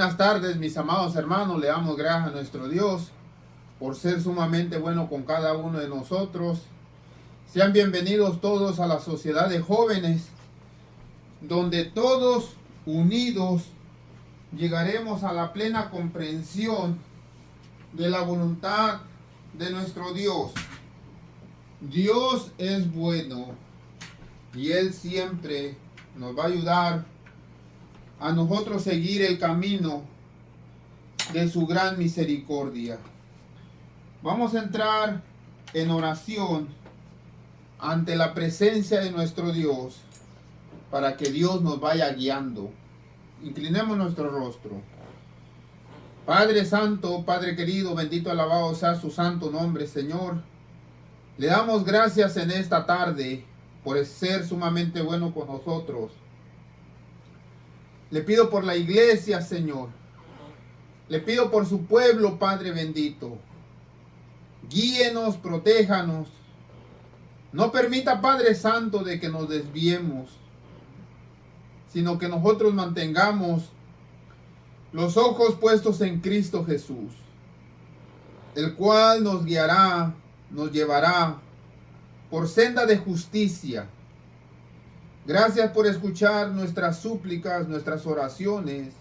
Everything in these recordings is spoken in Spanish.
Buenas tardes, mis amados hermanos. Le damos gracias a nuestro Dios por ser sumamente bueno con cada uno de nosotros. Sean bienvenidos todos a la sociedad de jóvenes, donde todos unidos llegaremos a la plena comprensión de la voluntad de nuestro Dios. Dios es bueno y Él siempre nos va a ayudar a nosotros seguir el camino de su gran misericordia. Vamos a entrar en oración ante la presencia de nuestro Dios para que Dios nos vaya guiando. Inclinemos nuestro rostro. Padre Santo, Padre querido, bendito, alabado sea su santo nombre, Señor. Le damos gracias en esta tarde por ser sumamente bueno con nosotros. Le pido por la iglesia, Señor. Le pido por su pueblo, Padre bendito. Guíenos, protéjanos. No permita, Padre Santo, de que nos desviemos, sino que nosotros mantengamos los ojos puestos en Cristo Jesús, el cual nos guiará, nos llevará por senda de justicia. Gracias por escuchar nuestras súplicas, nuestras oraciones.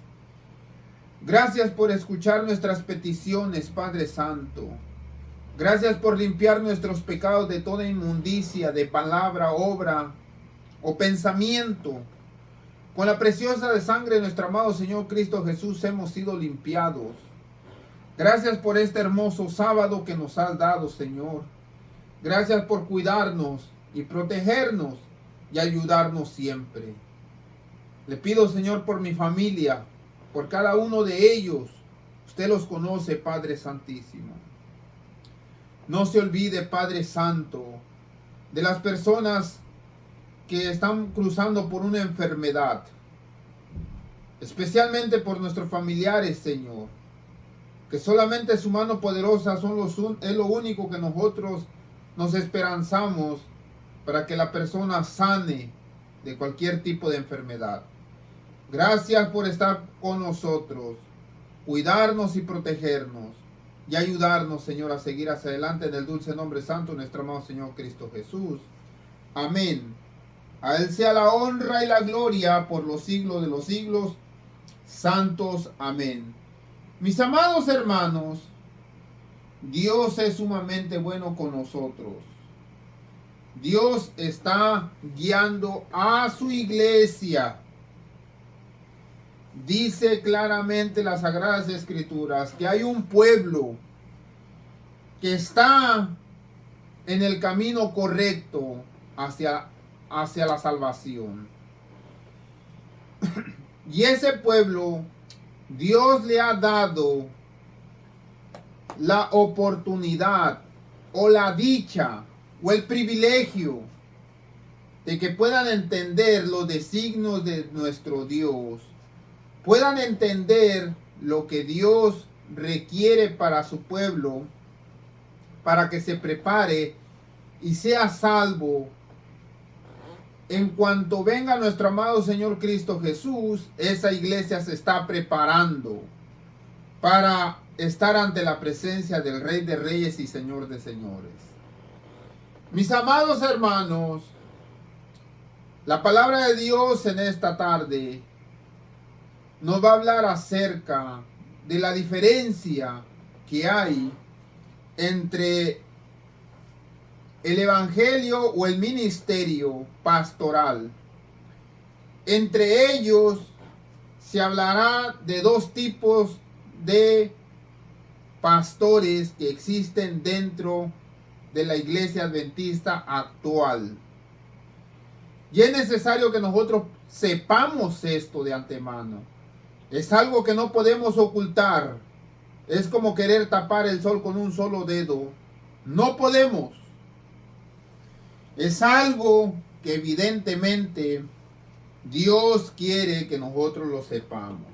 Gracias por escuchar nuestras peticiones, Padre Santo. Gracias por limpiar nuestros pecados de toda inmundicia, de palabra, obra o pensamiento. Con la preciosa de sangre de nuestro amado Señor Cristo Jesús hemos sido limpiados. Gracias por este hermoso sábado que nos has dado, Señor. Gracias por cuidarnos y protegernos y ayudarnos siempre. Le pido, Señor, por mi familia, por cada uno de ellos. Usted los conoce, Padre Santísimo. No se olvide, Padre Santo, de las personas que están cruzando por una enfermedad, especialmente por nuestros familiares, Señor, que solamente su mano poderosa es lo único que nosotros nos esperanzamos para que la persona sane de cualquier tipo de enfermedad. Gracias por estar con nosotros, cuidarnos y protegernos y ayudarnos, Señor, a seguir hacia adelante en el dulce nombre santo de nuestro amado Señor Cristo Jesús. Amén. A Él sea la honra y la gloria por los siglos de los siglos. Santos. Amén. Mis amados hermanos, Dios es sumamente bueno con nosotros. Dios está guiando a su iglesia. Dice claramente las Sagradas Escrituras que hay un pueblo que está en el camino correcto hacia la salvación. Y ese pueblo, Dios le ha dado la oportunidad o la dicha o el privilegio de que puedan entender los designios de nuestro Dios, puedan entender lo que Dios requiere para su pueblo, para que se prepare y sea salvo. En cuanto venga nuestro amado Señor Cristo Jesús, esa iglesia se está preparando para estar ante la presencia del Rey de Reyes y Señor de Señores. Mis amados hermanos, la palabra de Dios en esta tarde nos va a hablar acerca de la diferencia que hay entre el evangelio o el ministerio pastoral. Entre ellos se hablará de dos tipos de pastores que existen dentro de la iglesia adventista actual. Y es necesario que nosotros sepamos esto de antemano. Es algo que no podemos ocultar. Es como querer tapar el sol con un solo dedo. No podemos. Es algo que evidentemente Dios quiere que nosotros lo sepamos.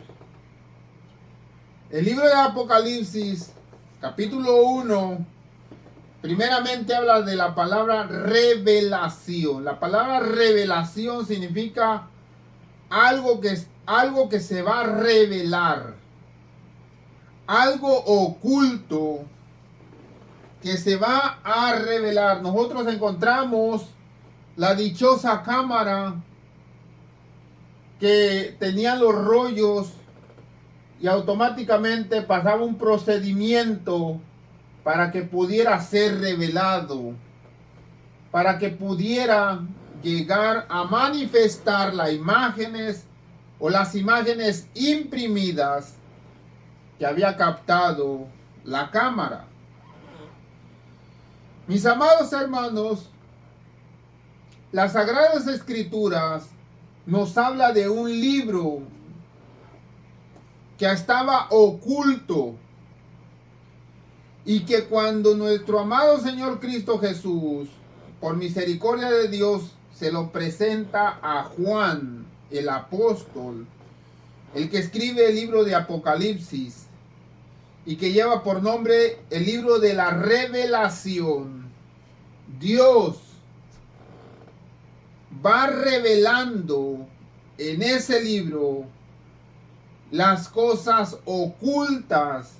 El libro de Apocalipsis, capítulo 1, primeramente habla de la palabra revelación. La palabra revelación significa algo que se va a revelar. algo oculto que se va a revelar. Nosotros encontramos la dichosa cámara que tenía los rollos y automáticamente pasaba un procedimiento para que pudiera ser revelado, para que pudiera llegar a manifestar las imágenes o las imágenes imprimidas que había captado la cámara. Mis amados hermanos, las Sagradas Escrituras nos habla de un libro que estaba oculto y que cuando nuestro amado Señor Cristo Jesús, por misericordia de Dios, se lo presenta a Juan, el apóstol, el que escribe el libro de Apocalipsis y que lleva por nombre el libro de la revelación, Dios va revelando en ese libro las cosas ocultas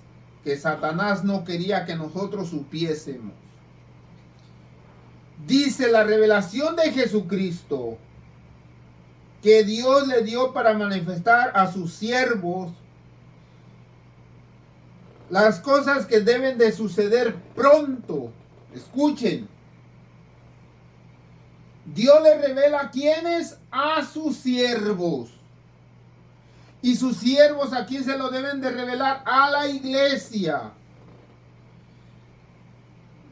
que Satanás no quería que nosotros supiésemos. Dice la revelación de Jesucristo que Dios le dio para manifestar a sus siervos las cosas que deben de suceder pronto. Escuchen. Dios le revela a quiénes, a sus siervos. Y sus siervos a quién se lo deben de revelar, a la iglesia.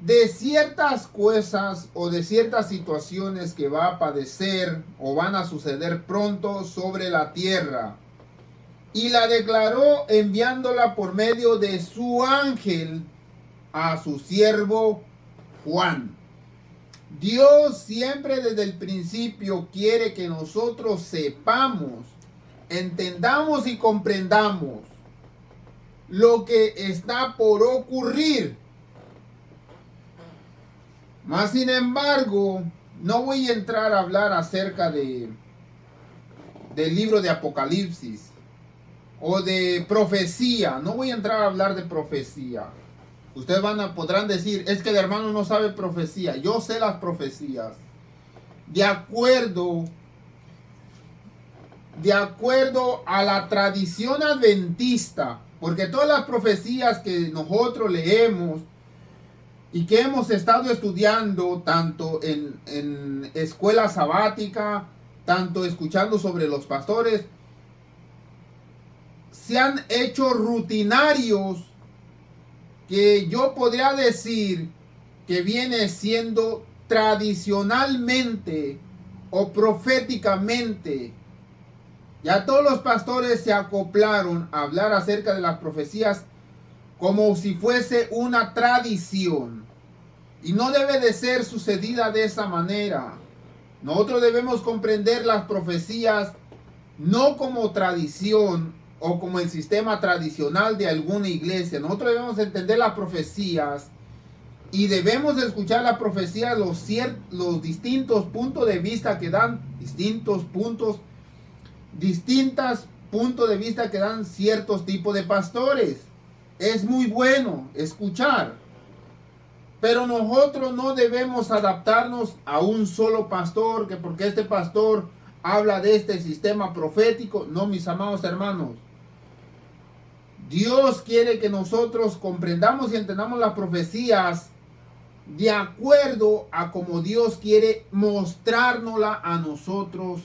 De ciertas cosas o de ciertas situaciones que va a padecer o van a suceder pronto sobre la tierra. Y la declaró enviándola por medio de su ángel a su siervo Juan. Dios siempre desde el principio quiere que nosotros sepamos, entendamos y comprendamos lo que está por ocurrir. Mas sin embargo, no voy a entrar a hablar acerca del libro de Apocalipsis o de profecía. No voy a entrar a hablar de profecía. Ustedes podrán decir, es que el hermano no sabe profecía. Yo sé las profecías. De acuerdo a la tradición adventista, porque todas las profecías que nosotros leemos y que hemos estado estudiando tanto en escuela sabática, tanto escuchando sobre los pastores, se han hecho rutinarios que yo podría decir que viene siendo tradicionalmente o proféticamente. Ya todos los pastores se acoplaron a hablar acerca de las profecías como si fuese una tradición. Y no debe de ser sucedida de esa manera. Nosotros debemos comprender las profecías no como tradición o como el sistema tradicional de alguna iglesia. Nosotros debemos entender las profecías y debemos escuchar las profecías, los distintos puntos de vista que dan, distintos puntos de vista que dan ciertos tipos de pastores. Es muy bueno escuchar, pero nosotros no debemos adaptarnos a un solo pastor, que porque este pastor habla de este sistema profético. No, mis amados hermanos. Dios quiere que nosotros comprendamos y entendamos las profecías de acuerdo a como Dios quiere mostrárnosla a nosotros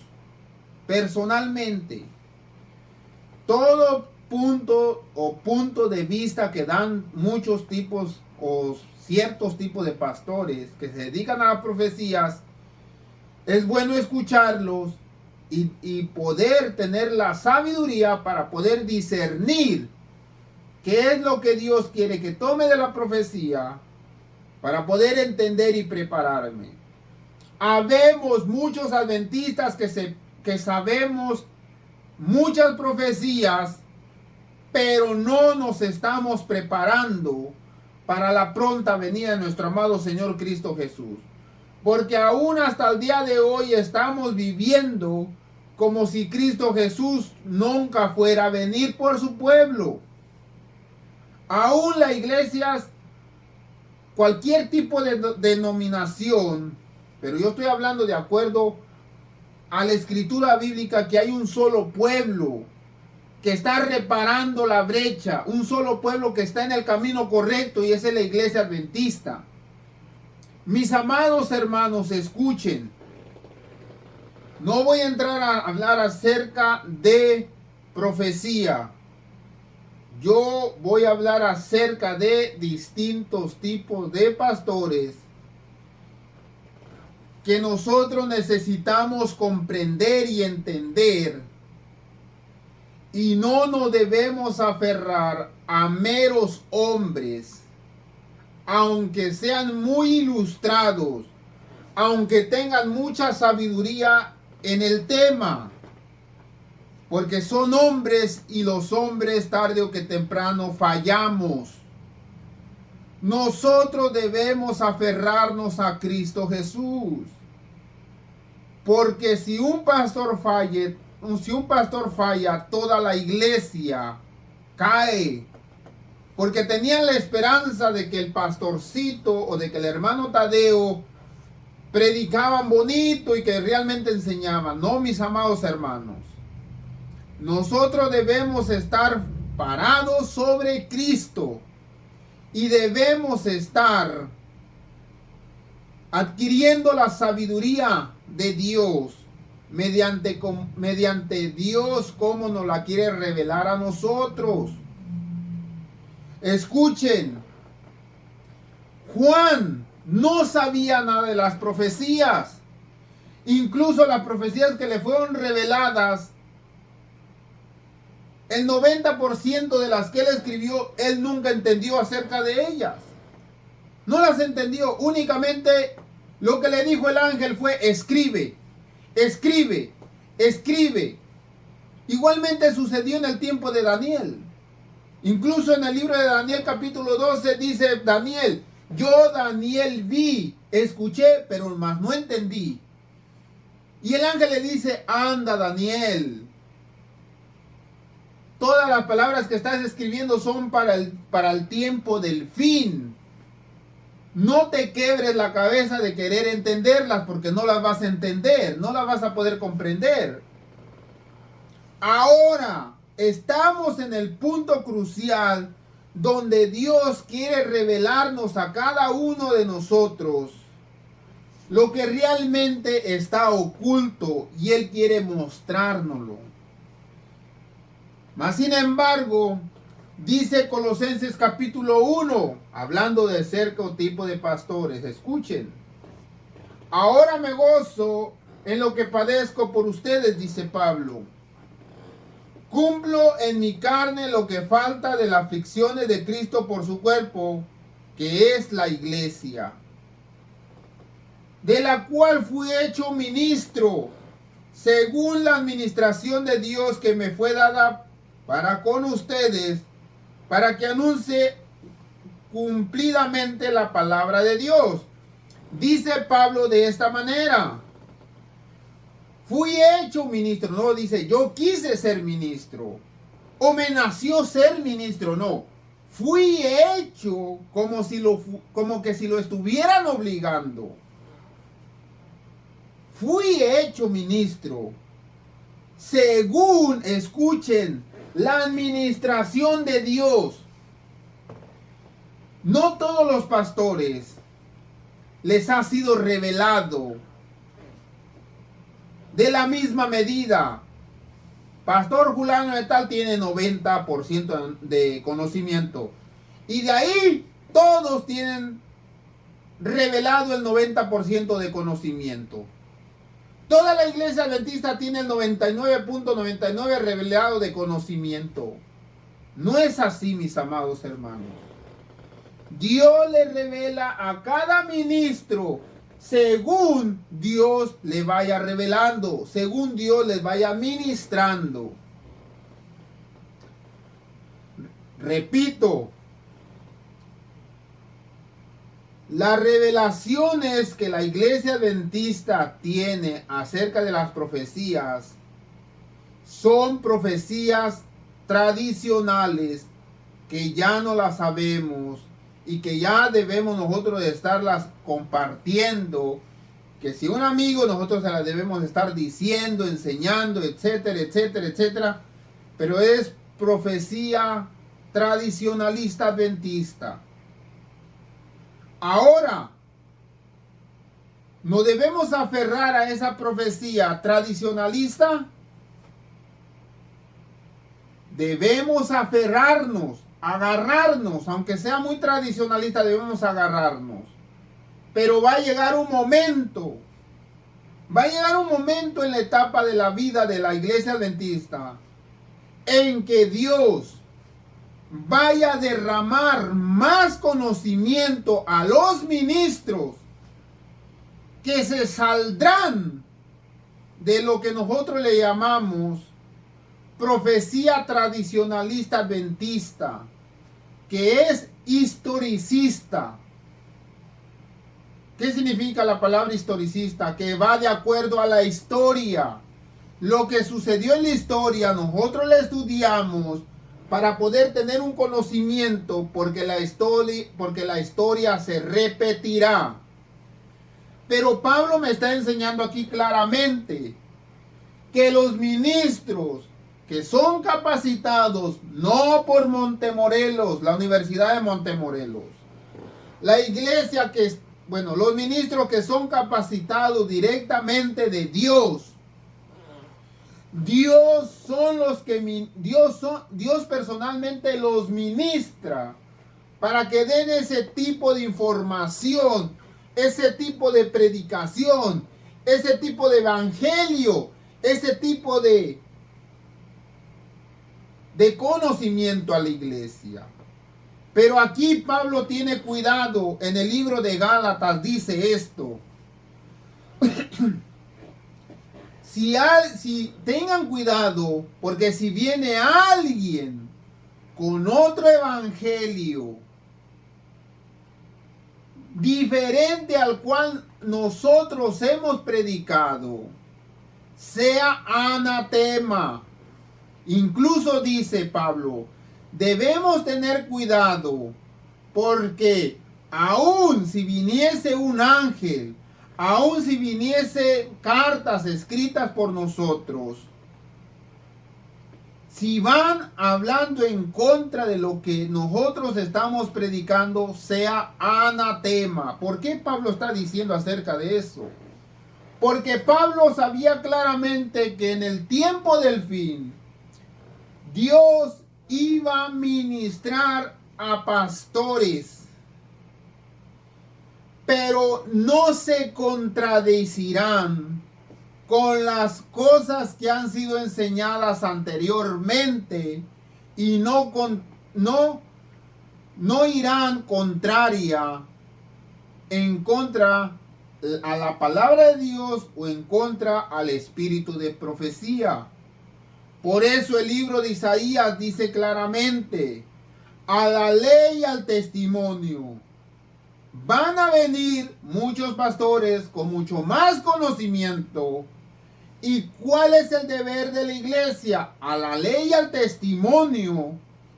personalmente. Todo punto de vista que dan muchos tipos o ciertos tipos de pastores que se dedican a las profecías, es bueno escucharlos y poder tener la sabiduría para poder discernir qué es lo que Dios quiere que tome de la profecía para poder entender y prepararme. Habemos muchos adventistas que sabemos muchas profecías, pero no nos estamos preparando para la pronta venida de nuestro amado Señor Cristo Jesús. Porque aún hasta el día de hoy estamos viviendo como si Cristo Jesús nunca fuera a venir por su pueblo. Aún las iglesias, cualquier tipo de denominación, pero yo estoy hablando de acuerdo a la escritura bíblica, que hay un solo pueblo que está reparando la brecha, un solo pueblo que está en el camino correcto, y esa es la iglesia adventista. Mis amados hermanos, escuchen. No voy a entrar a hablar acerca de profecía. Yo voy a hablar acerca de distintos tipos de pastores que nosotros necesitamos comprender y entender, y no nos debemos aferrar a meros hombres, aunque sean muy ilustrados, aunque tengan mucha sabiduría en el tema, porque son hombres, y los hombres tarde o que temprano fallamos. Nosotros debemos aferrarnos a Cristo Jesús, porque si un pastor falla, toda la iglesia cae, porque tenían la esperanza de que el pastorcito o de que el hermano Tadeo predicaban bonito y que realmente enseñaban. No, mis amados hermanos, nosotros debemos estar parados sobre Cristo y debemos estar adquiriendo la sabiduría de Dios mediante Dios, como nos la quiere revelar a nosotros. Escuchen, Juan no sabía nada de las profecías. Incluso las profecías que le fueron reveladas, el 90% de las que él escribió, él nunca entendió acerca de ellas. No las entendió. Únicamente lo que le dijo el ángel fue: escribe, escribe, escribe. Igualmente sucedió en el tiempo de Daniel. Incluso en el libro de Daniel capítulo 12 dice Daniel: yo Daniel vi, escuché, pero más no entendí. Y el ángel le dice: anda Daniel, todas las palabras que estás escribiendo son para el tiempo del fin. No te quebres la cabeza de querer entenderlas, porque no las vas a entender, no las vas a poder comprender. Ahora estamos en el punto crucial donde Dios quiere revelarnos a cada uno de nosotros lo que realmente está oculto, y Él quiere mostrárnoslo. Mas sin embargo, dice Colosenses capítulo 1, hablando de cierto tipo de pastores, escuchen: ahora me gozo en lo que padezco por ustedes, dice Pablo. Cumplo en mi carne lo que falta de las aflicciones de Cristo por su cuerpo, que es la iglesia, de la cual fui hecho ministro, según la administración de Dios que me fue dada para con ustedes, para que anuncie cumplidamente la palabra de Dios. Dice Pablo de esta manera: fui hecho ministro. No dice yo quise ser ministro o me nació ser ministro. No, fui hecho como que si lo estuvieran obligando. Fui hecho ministro según, escuchen, la administración de Dios. No todos los pastores les ha sido revelado de la misma medida. Pastor fulano de tal tiene 90% de conocimiento, y de ahí todos tienen revelado el 90% de conocimiento. Toda la iglesia adventista tiene el 99.99 revelado de conocimiento. No es así, mis amados hermanos. Dios le revela a cada ministro según Dios le vaya revelando, según Dios les vaya ministrando. Repito, las revelaciones que la iglesia adventista tiene acerca de las profecías son profecías tradicionales que ya no las sabemos y que ya debemos nosotros de estarlas compartiendo, que si un amigo nosotros se las debemos estar diciendo, enseñando, etcétera, etcétera, etcétera, pero es profecía tradicionalista adventista. Ahora, ¿nos debemos aferrar a esa profecía tradicionalista? Debemos aferrarnos, agarrarnos, aunque sea muy tradicionalista, debemos agarrarnos. Pero va a llegar un momento en la etapa de la vida de la iglesia adventista en que Dios vaya a derramar más conocimiento a los ministros que se saldrán de lo que nosotros le llamamos profecía tradicionalista adventista, que es historicista. ¿Qué significa la palabra historicista? Que va de acuerdo a la historia. Lo que sucedió en la historia, nosotros la estudiamos para poder tener un conocimiento, porque la historia se repetirá. Pero Pablo me está enseñando aquí claramente que los ministros que son capacitados no por Montemorelos, la Universidad de Montemorelos, la iglesia los ministros que son capacitados directamente de Dios. Dios personalmente los ministra para que den ese tipo de información, ese tipo de predicación, ese tipo de evangelio, ese tipo de conocimiento a la iglesia. Pero aquí Pablo tiene cuidado, en el libro de Gálatas dice esto. Si tengan cuidado, porque si viene alguien con otro evangelio diferente al cual nosotros hemos predicado, sea anatema. Incluso dice Pablo, debemos tener cuidado, porque aun si viniese un ángel, aun si viniese cartas escritas por nosotros, si van hablando en contra de lo que nosotros estamos predicando, sea anatema. ¿Por qué Pablo está diciendo acerca de eso? Porque Pablo sabía claramente que en el tiempo del fin, Dios iba a ministrar a pastores, pero no se contradecirán con las cosas que han sido enseñadas anteriormente y no irán en contra a la palabra de Dios o en contra al espíritu de profecía. Por eso el libro de Isaías dice claramente, a la ley y al testimonio. Van a venir muchos pastores con mucho más conocimiento. ¿Y cuál es el deber de la iglesia? A la ley y al testimonio.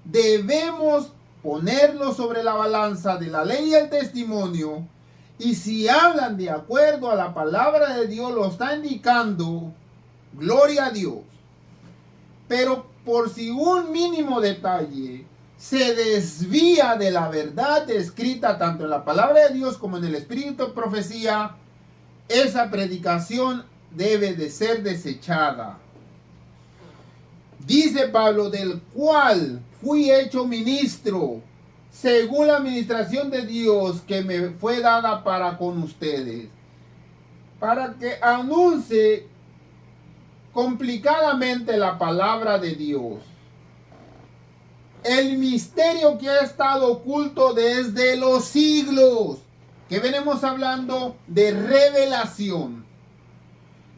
Debemos ponerlo sobre la balanza de la ley y el testimonio. Y si hablan de acuerdo a la palabra de Dios, lo está indicando, gloria a Dios. Pero por si un mínimo detalle se desvía de la verdad escrita tanto en la palabra de Dios como en el espíritu de profecía, esa predicación debe de ser desechada. Dice Pablo, del cual fui hecho ministro, según la administración de Dios que me fue dada para con ustedes, para que anuncie complicadamente la palabra de Dios, el misterio que ha estado oculto desde los siglos, que venimos hablando de revelación.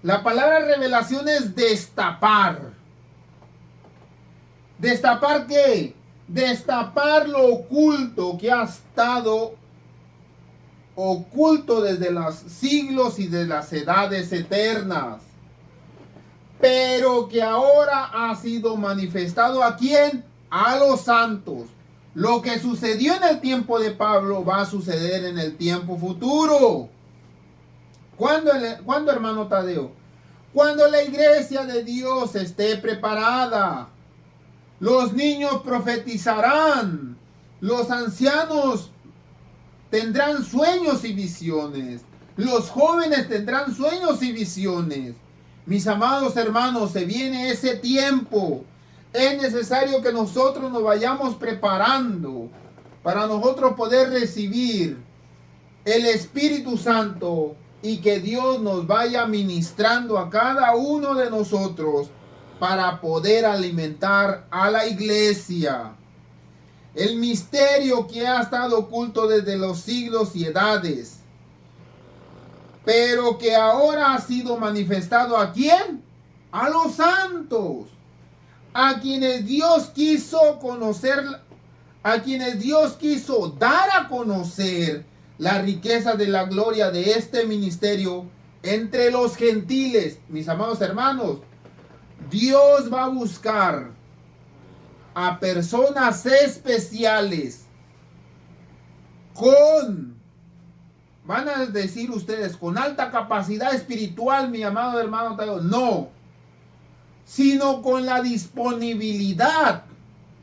La palabra revelación es destapar. ¿Destapar qué? Destapar lo oculto que ha estado oculto desde los siglos y de las edades eternas, pero que ahora ha sido manifestado ¿a quién? A los santos. Lo que sucedió en el tiempo de Pablo va a suceder en el tiempo futuro. ¿Cuándo, hermano Tadeo? Cuando la iglesia de Dios esté preparada. Los niños profetizarán. Los ancianos tendrán sueños y visiones. Los jóvenes tendrán sueños y visiones. Mis amados hermanos, se viene ese tiempo. Es necesario que nosotros nos vayamos preparando para nosotros poder recibir el Espíritu Santo y que Dios nos vaya ministrando a cada uno de nosotros para poder alimentar a la iglesia. El misterio que ha estado oculto desde los siglos y edades, pero que ahora ha sido manifestado ¿a quién? A los santos, a quienes Dios quiso conocer, a quienes Dios quiso dar a conocer la riqueza de la gloria de este ministerio entre los gentiles. Mis amados hermanos, Dios va a buscar a personas especiales van a decir ustedes, con alta capacidad espiritual, mi amado hermano Tayo. No, sino con la disponibilidad.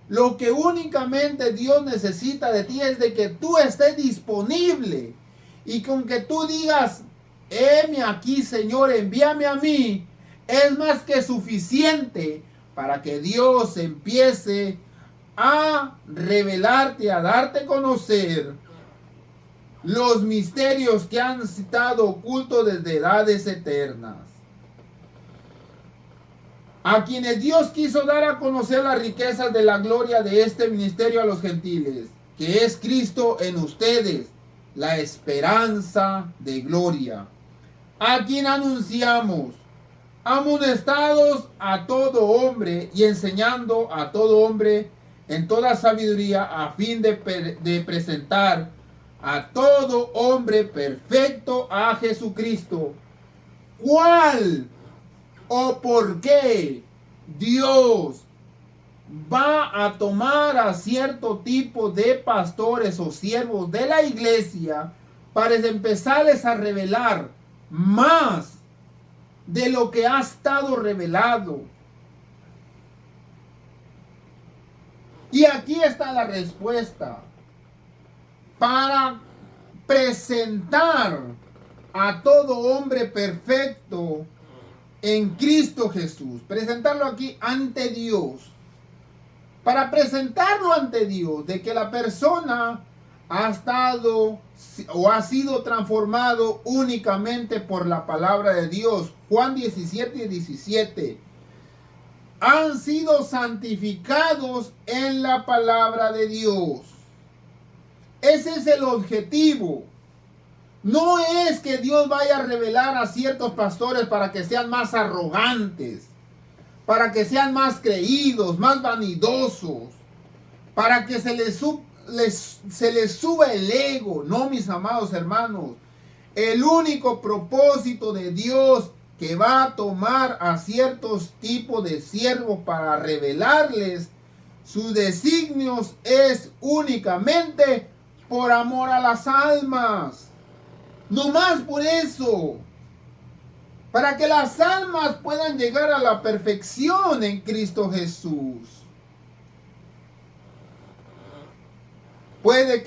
Lo que únicamente Dios necesita de ti es de que tú estés disponible. Y con que tú digas, heme aquí, Señor, envíame a mí, es más que suficiente para que Dios empiece a revelarte, a darte a conocer los misterios que han estado ocultos desde edades eternas. A quienes Dios quiso dar a conocer las riquezas de la gloria de este ministerio a los gentiles, que es Cristo en ustedes, la esperanza de gloria. A quien anunciamos, amonestados a todo hombre y enseñando a todo hombre en toda sabiduría, a fin de presentar a todo hombre perfecto a Jesucristo. ¿Cuál o por qué Dios va a tomar a cierto tipo de pastores o siervos de la iglesia para empezarles a revelar más de lo que ha estado revelado? Y aquí está la respuesta. Para presentar a todo hombre perfecto en Cristo Jesús. Presentarlo aquí ante Dios. Para presentarlo ante Dios, de que la persona ha estado o ha sido transformado únicamente por la palabra de Dios. Juan 17 y 17. Han sido santificados en la palabra de Dios. Ese es el objetivo. No es que Dios vaya a revelar a ciertos pastores para que sean más arrogantes, para que sean más creídos, más vanidosos, para que se les suba el ego. No, mis amados hermanos. El único propósito de Dios que va a tomar a ciertos tipos de siervos para revelarles sus designios es únicamente por amor a las almas. No más por eso. Para que las almas puedan llegar a la perfección en Cristo Jesús. Pueda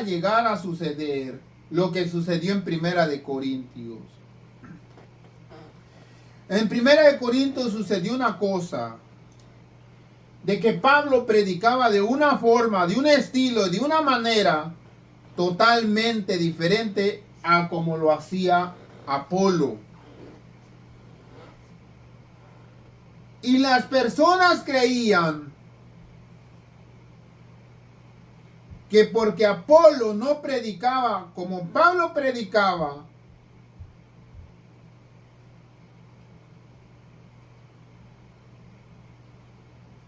llegar a suceder lo que sucedió en Primera de Corintios. En Primera de Corintios sucedió una cosa, de que Pablo predicaba de una forma, de un estilo, de una manera totalmente diferente a como lo hacía Apolo. Y las personas creían que porque Apolo no predicaba como Pablo predicaba,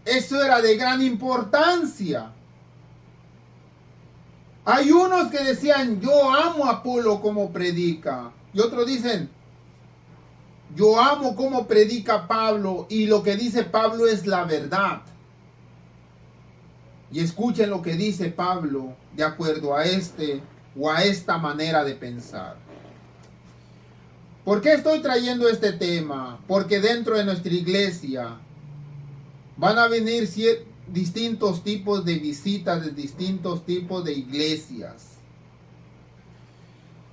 eso era de gran importancia. Hay unos que decían, yo amo a Apolo como predica. Y otros dicen, yo amo como predica Pablo y lo que dice Pablo es la verdad. Y escuchen lo que dice Pablo de acuerdo a esta manera de pensar. ¿Por qué estoy trayendo este tema? Porque dentro de nuestra iglesia van a venir distintos tipos de visitas de distintos tipos de iglesias.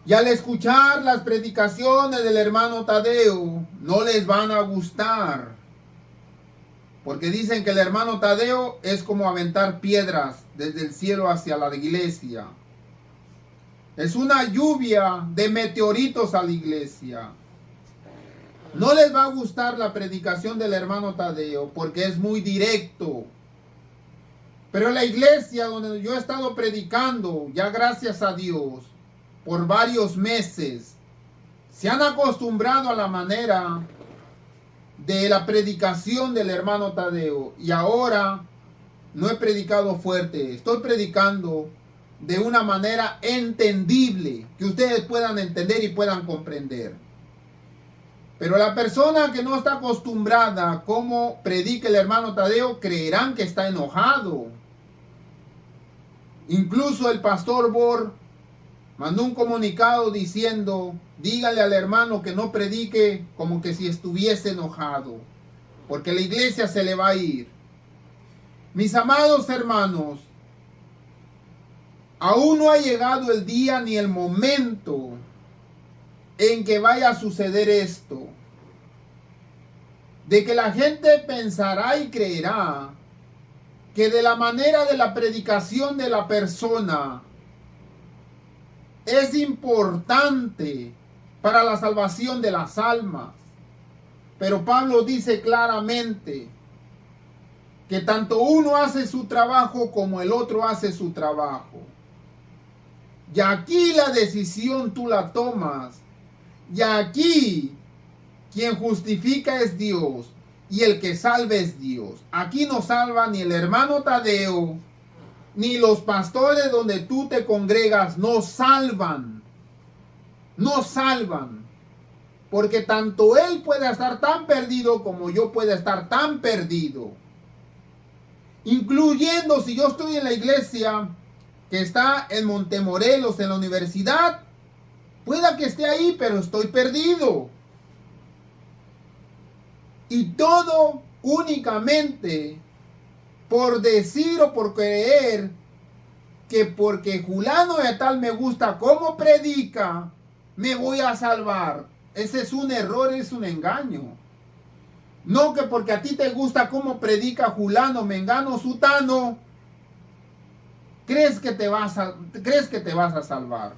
Y al escuchar las predicaciones del hermano Tadeo, no les van a gustar. Porque dicen que el hermano Tadeo es como aventar piedras desde el cielo hacia la iglesia. Es una lluvia de meteoritos a la iglesia. No les va a gustar la predicación del hermano Tadeo porque es muy directo. Pero la iglesia donde yo he estado predicando, ya gracias a Dios, por varios meses, se han acostumbrado a la manera de la predicación del hermano Tadeo. Y ahora no he predicado fuerte, estoy predicando de una manera entendible, que ustedes puedan entender y puedan comprender. Pero la persona que no está acostumbrada a cómo predica el hermano Tadeo, creerán que está enojado. Incluso el pastor Bor mandó un comunicado diciendo, dígale al hermano que no predique como que si estuviese enojado, porque la iglesia se le va a ir. Mis amados hermanos, aún no ha llegado el día ni el momento en que vaya a suceder esto, de que la gente pensará y creerá que de la manera de la predicación de la persona es importante para la salvación de las almas. Pero Pablo dice claramente que tanto uno hace su trabajo como el otro hace su trabajo. Y aquí la decisión tú la tomas. Y aquí quien justifica es Dios y el que salva es Dios. Aquí no salva ni el hermano Tadeo, ni los pastores donde tú te congregas, no salvan. No salvan. Porque tanto él puede estar tan perdido como yo pueda estar tan perdido. Incluyendo si yo estoy en la iglesia que está en Montemorelos, en la universidad, pueda que esté ahí, pero estoy perdido. Y todo únicamente por decir o por creer que porque fulano de tal me gusta cómo predica, me voy a salvar. Ese es un error, es un engaño. No que porque a ti te gusta cómo predica fulano, mengano, sutano, crees que te vas a salvar.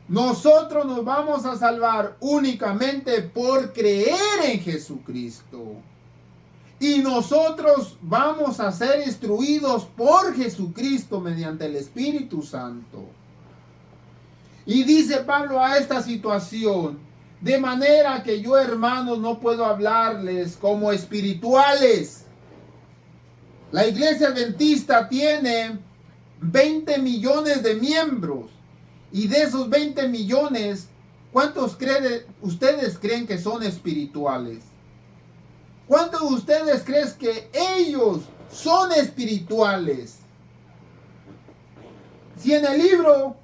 Nosotros nos vamos a salvar únicamente por creer en Jesucristo. Y nosotros vamos a ser instruidos por Jesucristo mediante el Espíritu Santo. Y dice Pablo a esta situación, de manera que yo, hermanos, no puedo hablarles como espirituales. La iglesia adventista tiene 20 millones de miembros. Y de esos 20 millones, ¿cuántos ustedes creen que son espirituales? ¿Cuántos de ustedes creen que ellos son espirituales? Si en el libro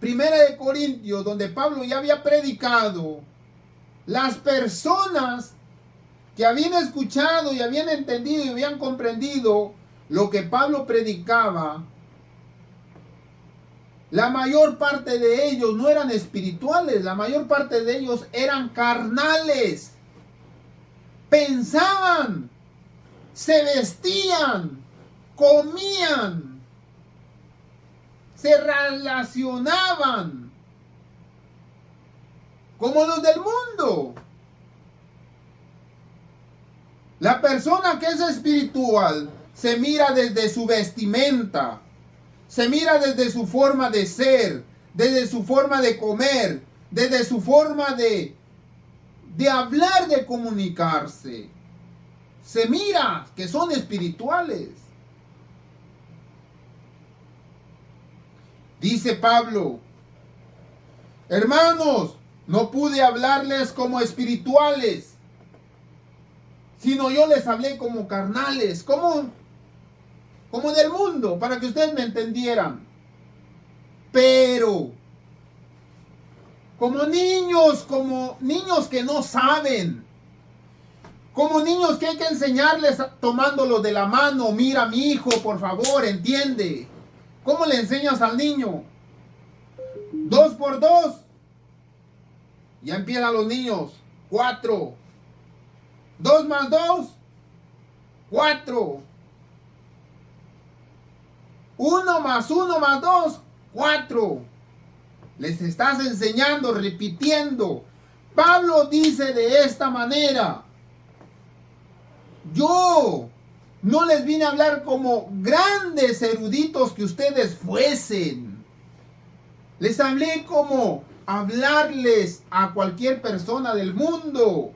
1 de Corintios, donde Pablo ya había predicado, las personas que habían escuchado y habían entendido y habían comprendido lo que Pablo predicaba, la mayor parte de ellos no eran espirituales, la mayor parte de ellos eran carnales. Pensaban, se vestían, comían, se relacionaban como los del mundo. La persona que es espiritual se mira desde su vestimenta, se mira desde su forma de ser, desde su forma de comer, desde su forma de hablar, de comunicarse. Se mira que son espirituales. Dice Pablo, hermanos, no pude hablarles como espirituales, sino yo les hablé como carnales. ¿Cómo? como del mundo, para que ustedes me entendieran. Pero como niños que no saben, como niños que hay que enseñarles tomándolos de la mano. Mira, mi hijo, por favor, entiende. ¿Cómo le enseñas al niño? 2 por 2. Ya empiezan los niños. 4. 2 más 2. 4. 1 más 1 más 2. 4. Les estás enseñando, repitiendo. Pablo dice de esta manera: yo no les vine a hablar como grandes eruditos que ustedes fuesen. Les hablé como hablarles a cualquier persona del mundo,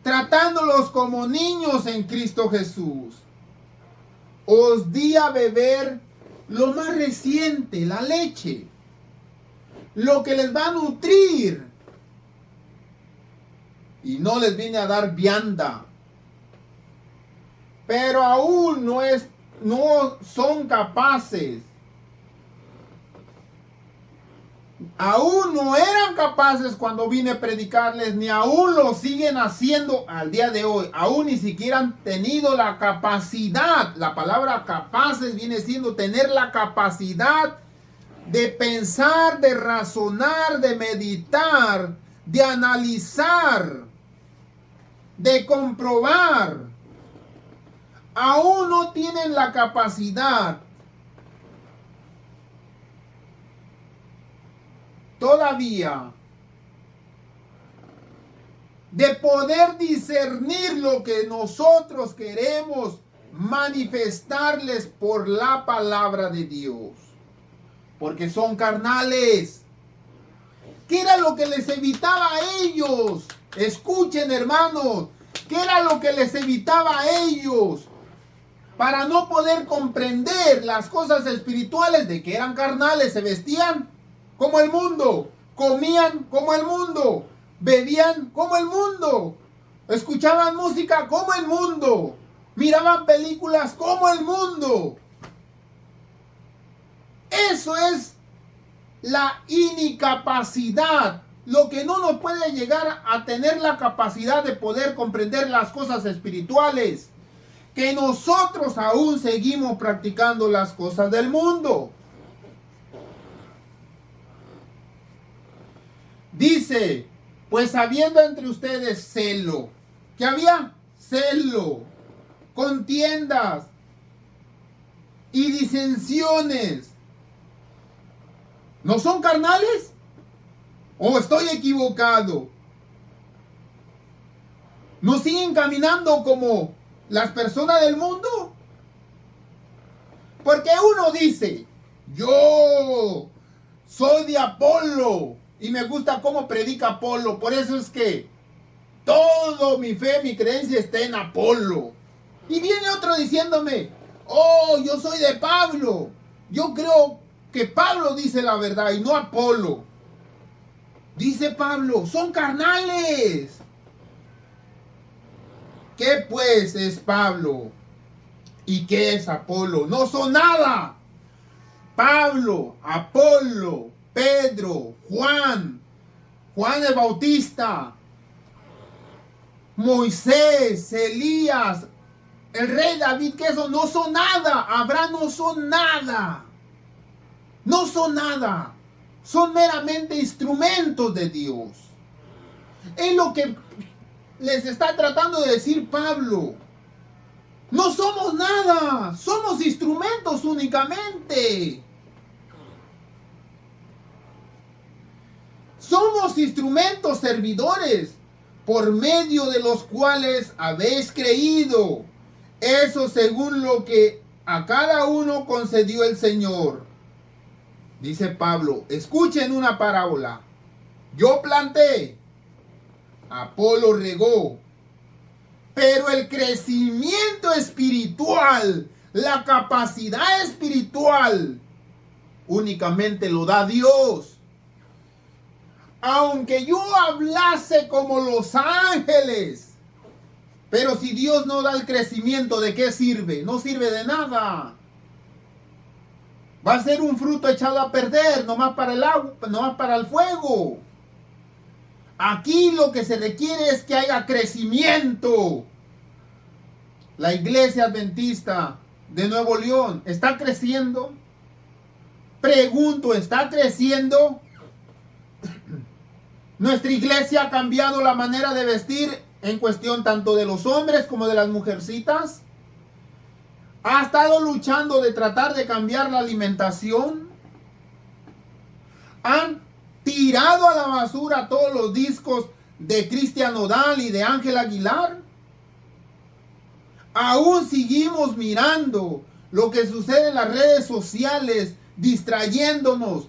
tratándolos como niños en Cristo Jesús. Os di a beber lo más reciente, la leche, lo que les va a nutrir. Y no les vine a dar vianda. Pero aún no son capaces. Aún no eran capaces cuando vine a predicarles, ni aún lo siguen haciendo al día de hoy. Aún ni siquiera han tenido la capacidad. La palabra capaces viene siendo tener la capacidad de pensar, de razonar, de meditar, de analizar, de comprobar. Aún no tienen la capacidad todavía de poder discernir lo que nosotros queremos manifestarles por la palabra de Dios, porque son carnales. ¿Qué era lo que les evitaba a ellos? Escuchen, hermanos, ¿qué era lo que les evitaba a ellos para no poder comprender las cosas espirituales? De que eran carnales, se vestían como el mundo, comían como el mundo, bebían como el mundo, escuchaban música como el mundo, miraban películas como el mundo. Eso es la incapacidad, lo que no nos puede llegar a tener la capacidad de poder comprender las cosas espirituales, que nosotros aún seguimos practicando las cosas del mundo. Dice, pues habiendo entre ustedes celo. ¿Qué había? Celo, contiendas y disensiones. ¿No son carnales? ¿O estoy equivocado? ¿No siguen caminando como las personas del mundo? Porque uno dice, yo soy de Apolo y me gusta cómo predica Apolo, por eso es que todo mi fe, mi creencia está en Apolo. Y viene otro diciéndome, oh, yo soy de Pablo, yo creo que Pablo dice la verdad y no Apolo. Dice Pablo, son carnales. ¿Qué pues es Pablo? ¿Y qué es Apolo? No son nada. Pablo, Apolo, Pedro, Juan el Bautista, Moisés, Elías, el rey David, que eso no son nada. Abraham no son nada. No son nada. Son meramente instrumentos de Dios. Es lo que les está tratando de decir Pablo. No somos nada. Somos instrumentos únicamente. Somos instrumentos servidores por medio de los cuales habéis creído. Eso según lo que a cada uno concedió el Señor. Dice Pablo, escuchen una parábola. Yo planté, Apolo regó, pero el crecimiento espiritual, la capacidad espiritual, únicamente lo da Dios. Aunque yo hablase como los ángeles, Pero si Dios no da el crecimiento, ¿de qué sirve? No sirve de nada. Va a ser un fruto echado a perder, nomás para el agua, nomás para el fuego. Aquí lo que se requiere es que haya crecimiento. La iglesia adventista de Nuevo León está creciendo. Pregunto, ¿está creciendo? Nuestra iglesia ha cambiado la manera de vestir en cuestión tanto de los hombres como de las mujercitas. Ha estado luchando de tratar de cambiar la alimentación. Han tirado a la basura todos los discos de Cristian Nodal y de Ángel Aguilar. Aún seguimos mirando lo que sucede en las redes sociales, distrayéndonos.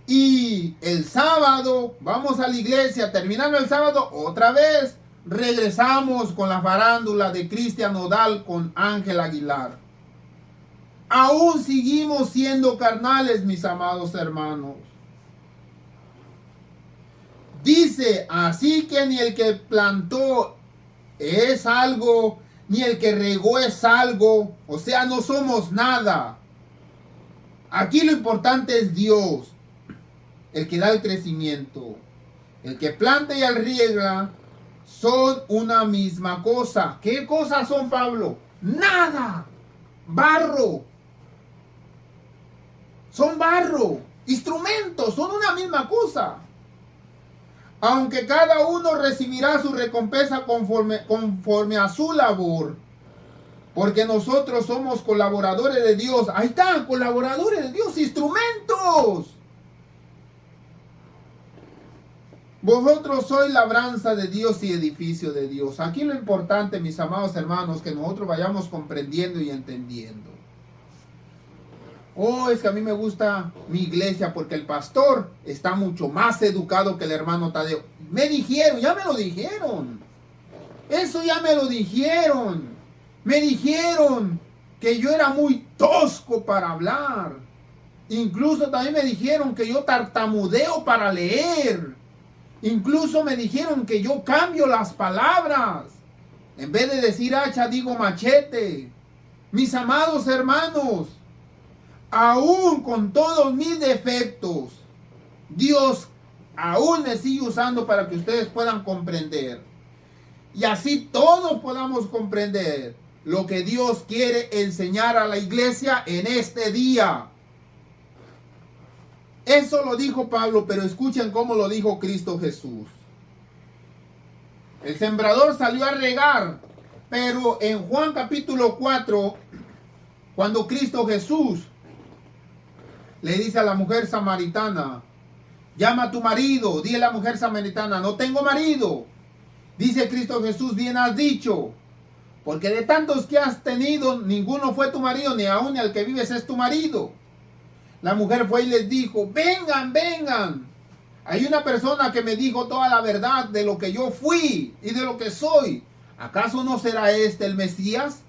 Y el sábado vamos a la iglesia, terminando el sábado, otra vez regresamos con la farándula de Cristian Nodal con Ángel Aguilar. Aún seguimos siendo carnales, mis amados hermanos. Dice, así que ni el que plantó es algo, ni el que regó es algo. O sea, no somos nada. Aquí lo importante es Dios, el que da el crecimiento. El que planta y el riega son una misma cosa. ¿Qué cosas son, Pablo? Nada. Barro. Son barro. Instrumentos. Son una misma cosa. Aunque cada uno recibirá su recompensa conforme a su labor. Porque nosotros somos colaboradores de Dios. Ahí están, colaboradores de Dios, instrumentos. Vosotros sois labranza de Dios y edificio de Dios. Aquí lo importante, mis amados hermanos, que nosotros vayamos comprendiendo y entendiendo. Oh, es que a mí me gusta mi iglesia porque el pastor está mucho más educado que el hermano Tadeo. Me dijeron, ya me lo dijeron. Eso ya me lo dijeron. Me dijeron que yo era muy tosco para hablar. Incluso también me dijeron que yo tartamudeo para leer. Incluso me dijeron que yo cambio las palabras. En vez de decir hacha, digo machete. Mis amados hermanos, aún con todos mis defectos, Dios aún me sigue usando para que ustedes puedan comprender. Y así todos podamos comprender lo que Dios quiere enseñar a la iglesia en este día. Eso lo dijo Pablo, pero escuchen cómo lo dijo Cristo Jesús. El sembrador salió a regar, pero en Juan capítulo 4, cuando Cristo Jesús le dice a la mujer samaritana, llama a tu marido, dile a la mujer samaritana, no tengo marido. Dice Cristo Jesús, bien has dicho, porque de tantos que has tenido, ninguno fue tu marido, ni aún el que vives es tu marido. La mujer fue y les dijo, vengan, vengan. Hay una persona que me dijo toda la verdad de lo que yo fui y de lo que soy. ¿Acaso no será este el Mesías?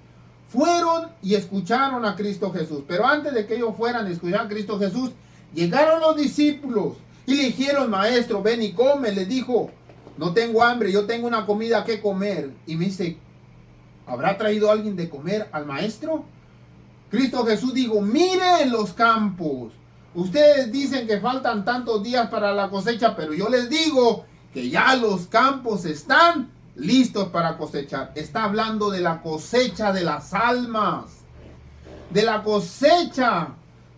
Fueron y escucharon a Cristo Jesús. Pero antes de que ellos fueran a escuchar a Cristo Jesús, llegaron los discípulos y le dijeron, maestro, ven y come. Les dijo, no tengo hambre, yo tengo una comida que comer. Y me dice, ¿habrá traído alguien de comer al maestro? Cristo Jesús dijo, miren los campos. Ustedes dicen que faltan tantos días para la cosecha, pero yo les digo que ya los campos están listos para cosechar. Está hablando de la cosecha de las almas, de la cosecha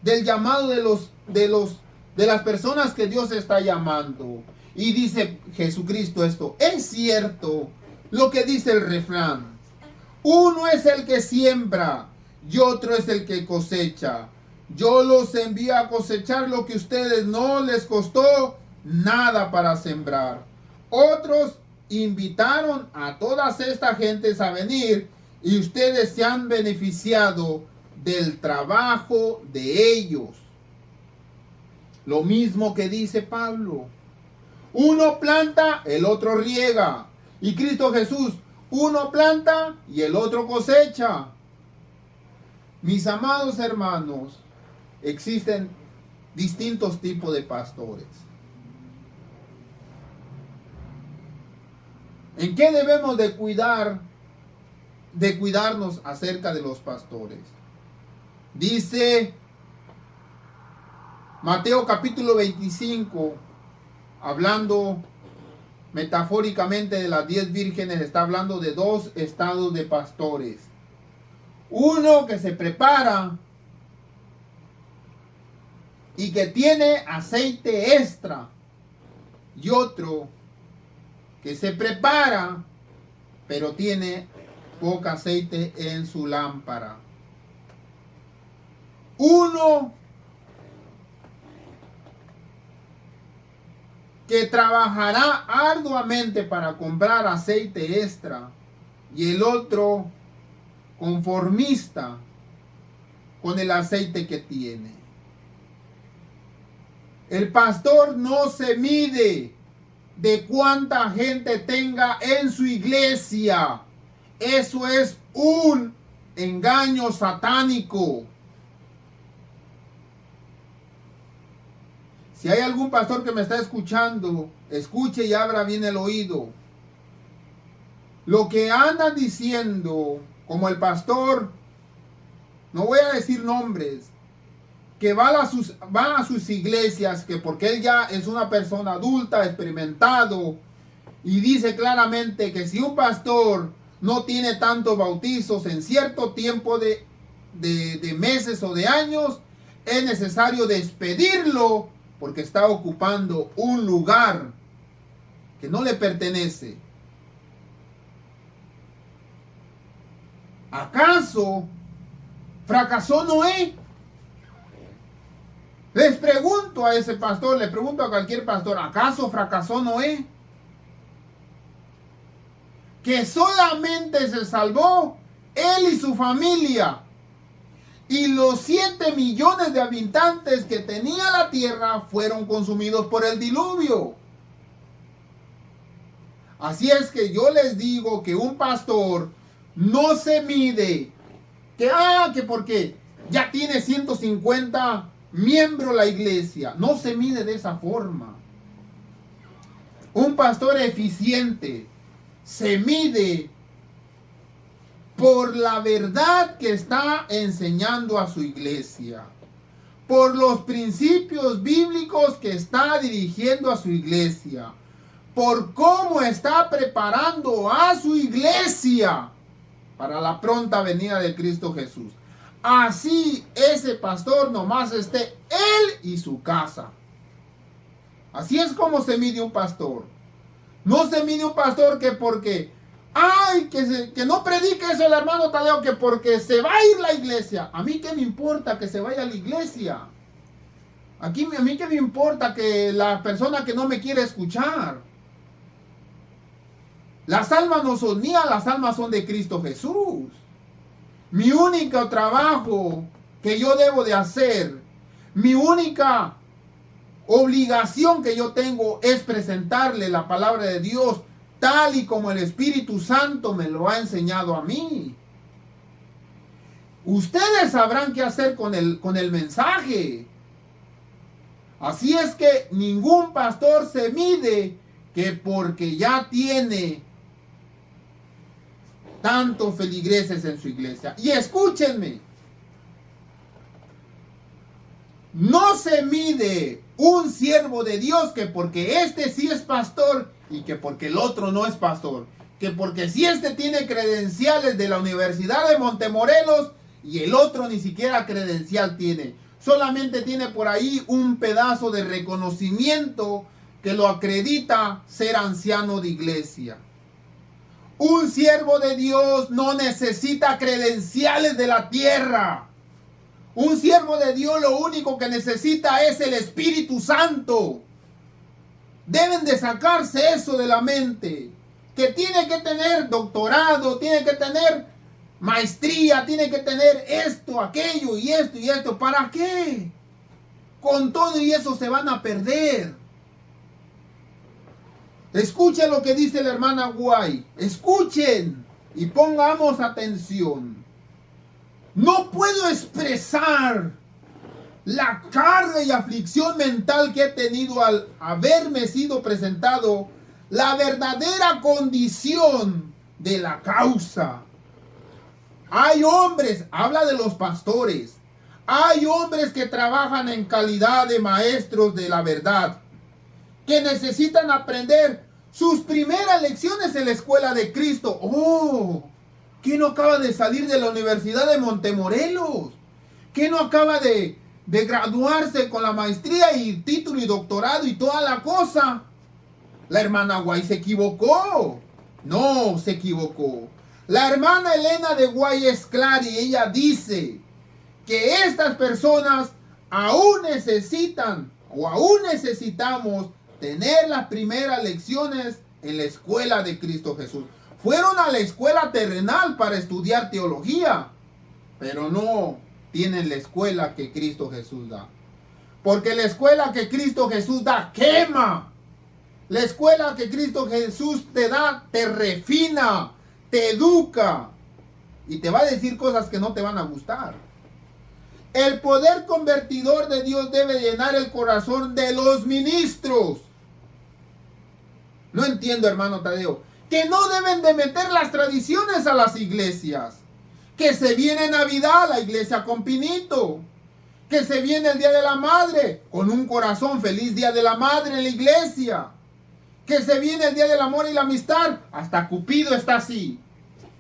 del llamado de las personas que Dios está llamando. Y dice Jesucristo esto, es cierto lo que dice el refrán. Uno es el que siembra y otro es el que cosecha. Yo los envío a cosechar lo que a ustedes no les costó nada para sembrar. Otros invitaron a todas estas gentes a venir y ustedes se han beneficiado del trabajo de ellos. Lo mismo que dice Pablo. Uno planta, el otro riega. Y Cristo Jesús, uno planta y el otro cosecha. Mis amados hermanos, existen distintos tipos de pastores. ¿En qué debemos de cuidar de cuidarnos acerca de los pastores. Dice Mateo capítulo 25, hablando metafóricamente de las 10 vírgenes, está hablando de 2 estados de pastores. Uno que se prepara y que tiene aceite extra, y otro que se prepara pero tiene poco aceite en su lámpara. Uno que trabajará arduamente para comprar aceite extra, y el otro conformista con el aceite que tiene. El pastor no se mide de cuánta gente tenga en su iglesia. Eso es un engaño satánico. Si hay algún pastor que me está escuchando, escuche y abra bien el oído. Lo que andan diciendo, como el pastor, no voy a decir nombres, que va a sus iglesias, que porque él ya es una persona adulta, experimentado, y dice claramente que si un pastor no tiene tantos bautizos en cierto tiempo de meses o de años, es necesario despedirlo porque está ocupando un lugar que no le pertenece. ¿Acaso fracasó Noé? Les pregunto a ese pastor, le pregunto a cualquier pastor, ¿acaso fracasó Noé? Que solamente se salvó él y su familia. Y los 7 millones de habitantes que tenía la tierra fueron consumidos por el diluvio. Así es que yo les digo que un pastor no se mide que porque ya tiene 150 miembros la iglesia. No se mide de esa forma. Un pastor eficiente se mide por la verdad que está enseñando a su iglesia, por los principios bíblicos que está dirigiendo a su iglesia, por cómo está preparando a su iglesia para la pronta venida de Cristo Jesús. Así ese pastor nomás esté él y su casa. Así es como se mide un pastor. No se mide un pastor que porque que no predique eso el hermano Tadeo, que porque se va a ir la iglesia. A mí qué me importa que se vaya a la iglesia. A mí qué me importa que la persona que no me quiere escuchar. Las almas no son mías, las almas son de Cristo Jesús. Mi único trabajo que yo debo de hacer, mi única obligación que yo tengo es presentarle la palabra de Dios tal y como el Espíritu Santo me lo ha enseñado a mí. Ustedes sabrán qué hacer con el mensaje. Así es que ningún pastor se mide que porque ya tiene tantos feligreses en su iglesia. Y escúchenme, no se mide un siervo de Dios que porque este sí es pastor y que porque el otro no es pastor, que porque si este tiene credenciales de la Universidad de Montemorelos y el otro ni siquiera credencial tiene, solamente tiene por ahí un pedazo de reconocimiento que lo acredita ser anciano de iglesia. Un siervo de Dios no necesita credenciales de la tierra. Un siervo de Dios lo único que necesita es el Espíritu Santo. Deben de sacarse eso de la mente. Que tiene que tener doctorado, tiene que tener maestría, tiene que tener esto, aquello y esto y esto. ¿Para qué? Con todo y eso se van a perder. Escuchen lo que dice la hermana Guay. Escuchen y pongamos atención. No puedo expresar la carga y aflicción mental que he tenido al haberme sido presentado la verdadera condición de la causa. Hay hombres, habla de los pastores. Hay hombres que trabajan en calidad de maestros de la verdad, que necesitan aprender sus primeras lecciones en la escuela de Cristo. Oh, ¿quién no acaba de salir de la Universidad de Montemorelos? ¿Quién no acaba de graduarse con la maestría y título y doctorado y toda la cosa? La hermana Guay se equivocó. No, se equivocó. La hermana Elena de Guay es clara y ella dice que estas personas aún necesitan o aún necesitamos tener las primeras lecciones en la escuela de Cristo Jesús. Fueron a la escuela terrenal para estudiar teología, pero no tienen la escuela que Cristo Jesús da. Porque la escuela que Cristo Jesús da quema. La escuela que Cristo Jesús te da te refina, te educa y te va a decir cosas que no te van a gustar. El poder convertidor de Dios debe llenar el corazón de los ministros. No entiendo, hermano Tadeo. Que no deben de meter las tradiciones a las iglesias. Que se viene Navidad, la iglesia con pinito. Que se viene el Día de la Madre, con un corazón, feliz Día de la Madre en la iglesia. Que se viene el Día del Amor y la Amistad, hasta Cupido está así.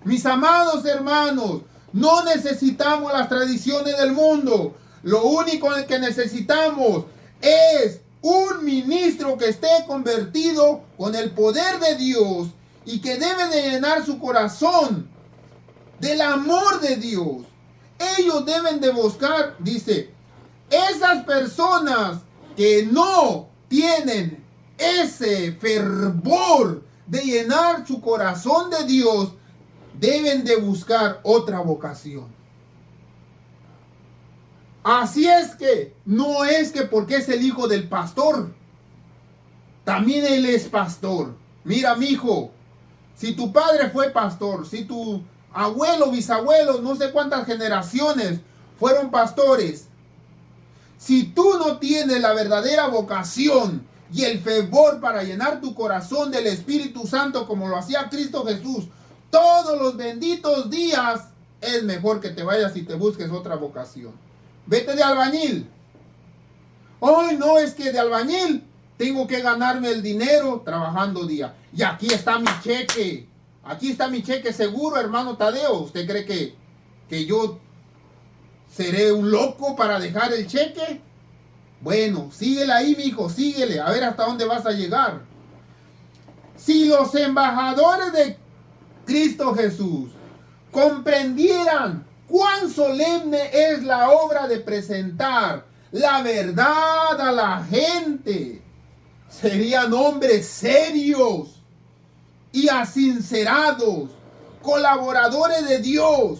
Mis amados hermanos, no necesitamos las tradiciones del mundo. Lo único que necesitamos es un ministro que esté convertido con el poder de Dios y que debe de llenar su corazón del amor de Dios. Ellos deben de buscar, dice, esas personas que no tienen ese fervor de llenar su corazón de Dios, deben de buscar otra vocación. Así es que no es que porque es el hijo del pastor, también él es pastor. Mira, mijo, si tu padre fue pastor, si tu abuelo, bisabuelo, no sé cuántas generaciones fueron pastores, si tú no tienes la verdadera vocación y el fervor para llenar tu corazón del Espíritu Santo como lo hacía Cristo Jesús todos los benditos días, es mejor que te vayas y te busques otra vocación. Vete de albañil. Ay, no, es que de albañil tengo que ganarme el dinero trabajando día. Y aquí está mi cheque. Aquí está mi cheque seguro, hermano Tadeo. ¿Usted cree que yo seré un loco para dejar el cheque? Bueno, síguele ahí, mijo, síguele. A ver hasta dónde vas a llegar. Si los embajadores de Cristo Jesús comprendieran cuán solemne es la obra de presentar la verdad a la gente, serían hombres serios y asincerados, colaboradores de Dios.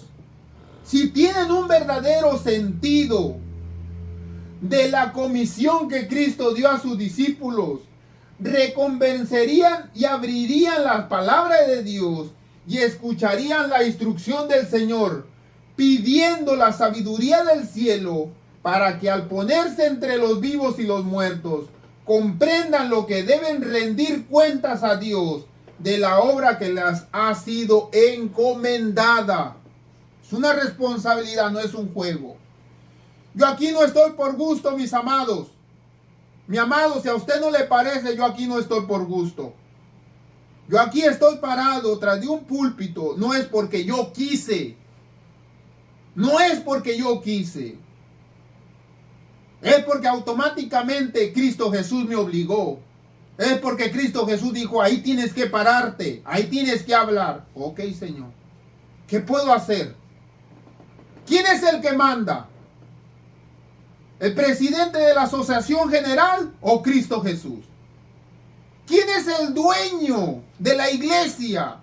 Si tienen un verdadero sentido de la comisión que Cristo dio a sus discípulos, reconvencerían y abrirían las palabras de Dios y escucharían la instrucción del Señor, pidiendo la sabiduría del cielo para que al ponerse entre los vivos y los muertos, comprendan lo que deben rendir cuentas a Dios de la obra que les ha sido encomendada. Es una responsabilidad, no es un juego. Yo aquí no estoy por gusto, mis amados. Mi amado, si a usted no le parece, yo aquí no estoy por gusto. Yo aquí estoy parado tras de un púlpito, no es porque yo quise. No es porque yo quise. Es porque automáticamente Cristo Jesús me obligó. Es porque Cristo Jesús dijo, ahí tienes que pararte, ahí tienes que hablar. Ok, Señor. ¿Qué puedo hacer? ¿Quién es el que manda? ¿El presidente de la Asociación General o Cristo Jesús? ¿Quién es el dueño de la iglesia?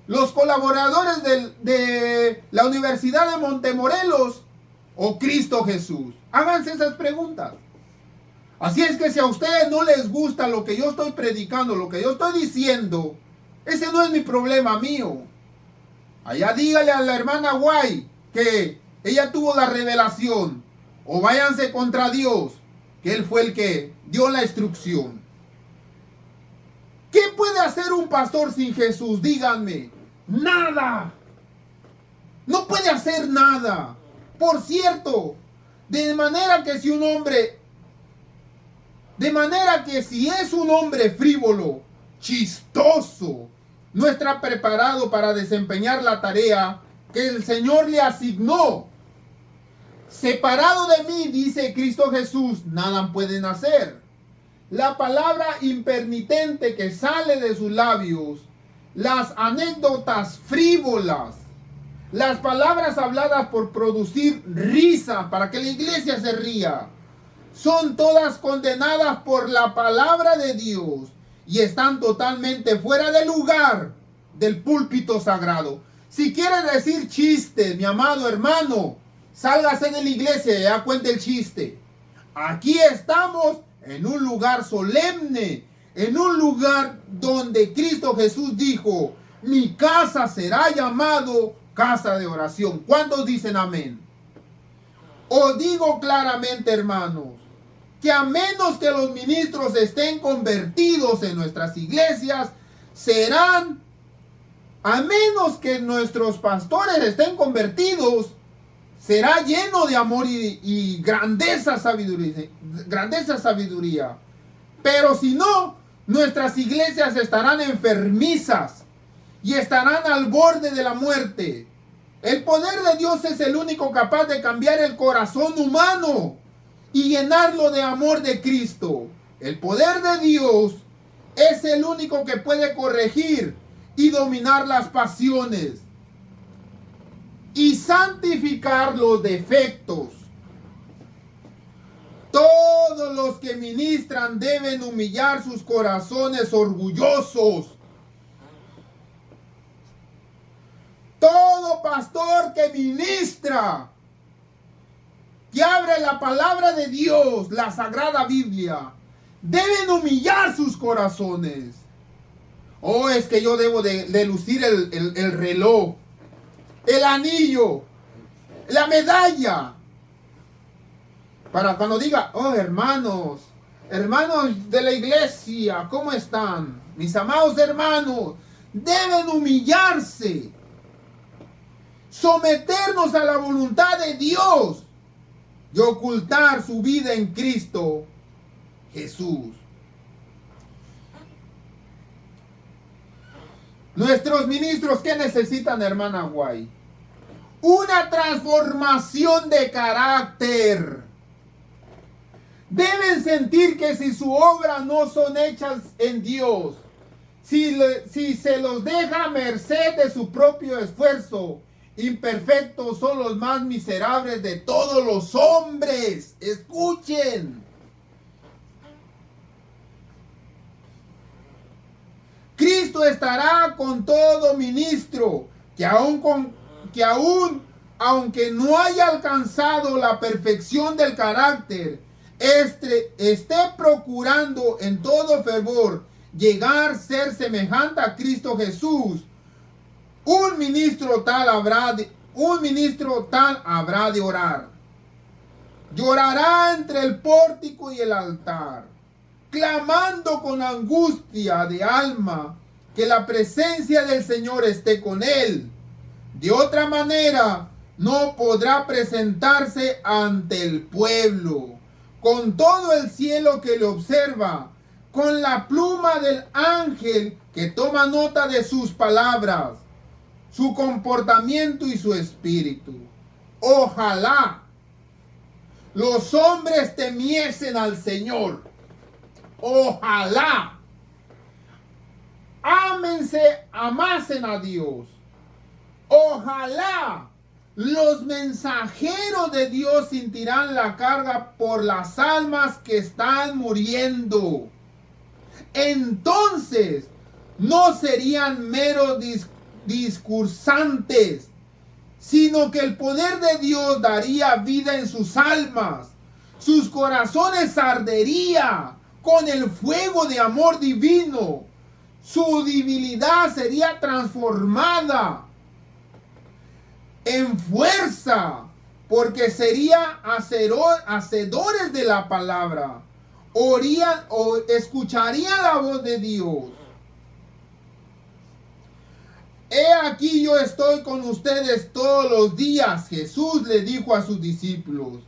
¿Los colaboradores de la Universidad de Montemorelos o Cristo Jesús? Háganse esas preguntas. Así es que si a ustedes no les gusta lo que yo estoy predicando, lo que yo estoy diciendo, ese no es mi problema mío. Allá dígale a la hermana Guay que ella tuvo la revelación. O váyanse contra Dios, que Él fue el que dio la instrucción. ¿Qué puede hacer un pastor sin Jesús? Díganme. Nada. No puede hacer nada. Por cierto, de manera que si es un hombre frívolo, chistoso, no está preparado para desempeñar la tarea que el Señor le asignó. Separado de mí, dice Cristo Jesús, nada pueden hacer. La palabra impermitente que sale de sus labios, las anécdotas frívolas, las palabras habladas por producir risa, para que la iglesia se ría, son todas condenadas por la palabra de Dios y están totalmente fuera de lugar del púlpito sagrado. Si quiere decir chiste, mi amado hermano, sálgase de la iglesia y ya cuente el chiste. Aquí estamos en un lugar solemne, en un lugar donde Cristo Jesús dijo, mi casa será llamado casa de oración. ¿Cuántos dicen amén? Os digo claramente, hermanos, que a menos que los ministros estén convertidos en nuestras iglesias, a menos que nuestros pastores estén convertidos, será lleno de amor y grandeza sabiduría. Pero si no, nuestras iglesias estarán enfermizas y estarán al borde de la muerte. El poder de Dios es el único capaz de cambiar el corazón humano y llenarlo de amor de Cristo. El poder de Dios es el único que puede corregir y dominar las pasiones y santificar los defectos. Todos los que ministran deben humillar sus corazones orgullosos. Todo pastor que ministra, que abre la palabra de Dios, la Sagrada Biblia, deben humillar sus corazones. Oh, es que yo debo de lucir el reloj, el anillo, la medalla, para cuando diga, oh hermanos de la iglesia, ¿cómo están? Mis amados hermanos, deben humillarse, someternos a la voluntad de Dios y ocultar su vida en Cristo Jesús. Nuestros ministros, ¿qué necesitan, hermana Guay? Una transformación de carácter. Deben sentir que si su obra no son hechas en Dios, si se los deja a merced de su propio esfuerzo, imperfectos son los más miserables de todos los hombres. Escuchen. Cristo estará con todo ministro que aunque no haya alcanzado la perfección del carácter, esté procurando en todo fervor llegar a ser semejante a Cristo Jesús. Un ministro tal habrá de orar. Llorará entre el pórtico y el altar, clamando con angustia de alma que la presencia del Señor esté con él. De otra manera, no podrá presentarse ante el pueblo, con todo el cielo que le observa, con la pluma del ángel que toma nota de sus palabras, su comportamiento y su espíritu. Ojalá los hombres temiesen al Señor. Ojalá amasen a Dios. Ojalá los mensajeros de Dios sentirán la carga por las almas que están muriendo. Entonces no serían meros discursantes, sino que el poder de Dios daría vida en sus almas. Sus corazones ardería con el fuego de amor divino. Su debilidad sería transformada en fuerza, porque serían hacedores de la palabra. Escucharían la voz de Dios. He aquí yo estoy con ustedes todos los días. Jesús le dijo a sus discípulos.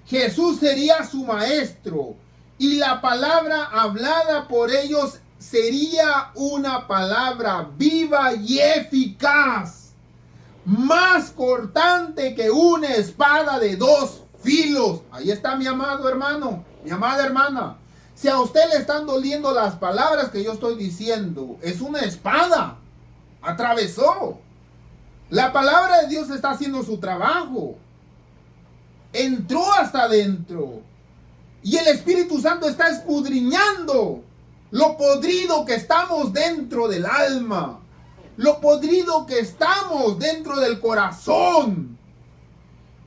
Jesús sería su maestro y la palabra hablada por ellos sería una palabra viva y eficaz, más cortante que una espada de dos filos. Ahí está mi amado hermano, mi amada hermana. Si a usted le están doliendo las palabras que yo estoy diciendo, es una espada. Atravesó. La palabra de Dios está haciendo su trabajo. Entró hasta adentro. Y el Espíritu Santo está escudriñando lo podrido que estamos dentro del alma. Lo podrido que estamos dentro del corazón.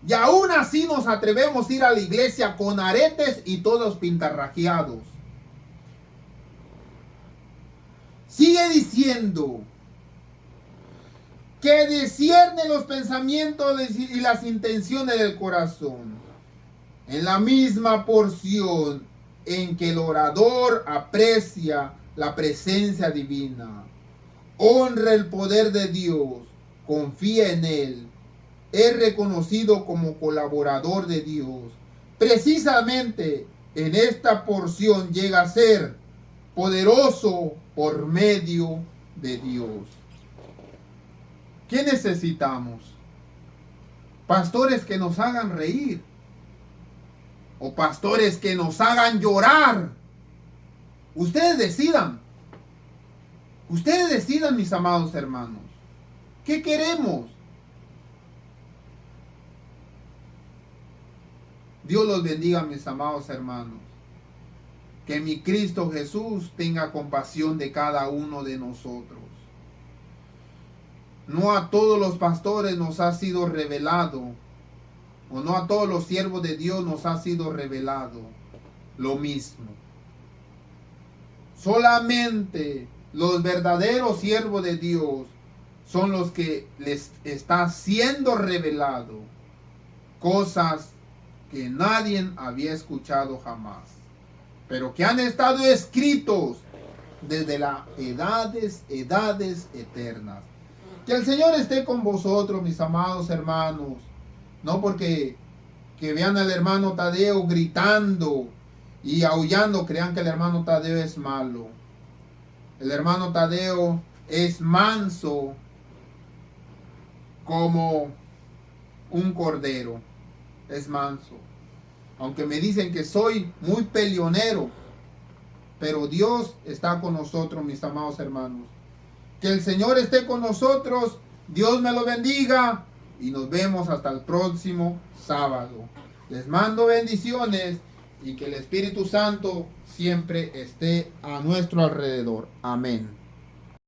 Y aún así nos atrevemos a ir a la iglesia con aretes y todos pintarrajeados. Sigue diciendo que discierne los pensamientos y las intenciones del corazón. En la misma porción en que el orador aprecia la presencia divina, honra el poder de Dios, confía en Él, es reconocido como colaborador de Dios. Precisamente en esta porción llega a ser poderoso por medio de Dios. ¿Qué necesitamos? Pastores que nos hagan reír o pastores que nos hagan llorar. Ustedes decidan. Ustedes decidan, mis amados hermanos. ¿Qué queremos? Dios los bendiga, mis amados hermanos. Que mi Cristo Jesús tenga compasión de cada uno de nosotros. No a todos los pastores nos ha sido revelado, o no a todos los siervos de Dios nos ha sido revelado lo mismo. Solamente los verdaderos siervos de Dios son los que les está siendo revelado cosas que nadie había escuchado jamás, pero que han estado escritos desde las edades eternas. Que el Señor esté con vosotros, mis amados hermanos. No porque que vean al hermano Tadeo gritando y aullando, crean que el hermano Tadeo es malo. El hermano Tadeo es manso como un cordero. Es manso. Aunque me dicen que soy muy peleonero, pero Dios está con nosotros, mis amados hermanos. Que el Señor esté con nosotros. Dios me lo bendiga. Y nos vemos hasta el próximo sábado. Les mando bendiciones y que el Espíritu Santo siempre esté a nuestro alrededor. Amén.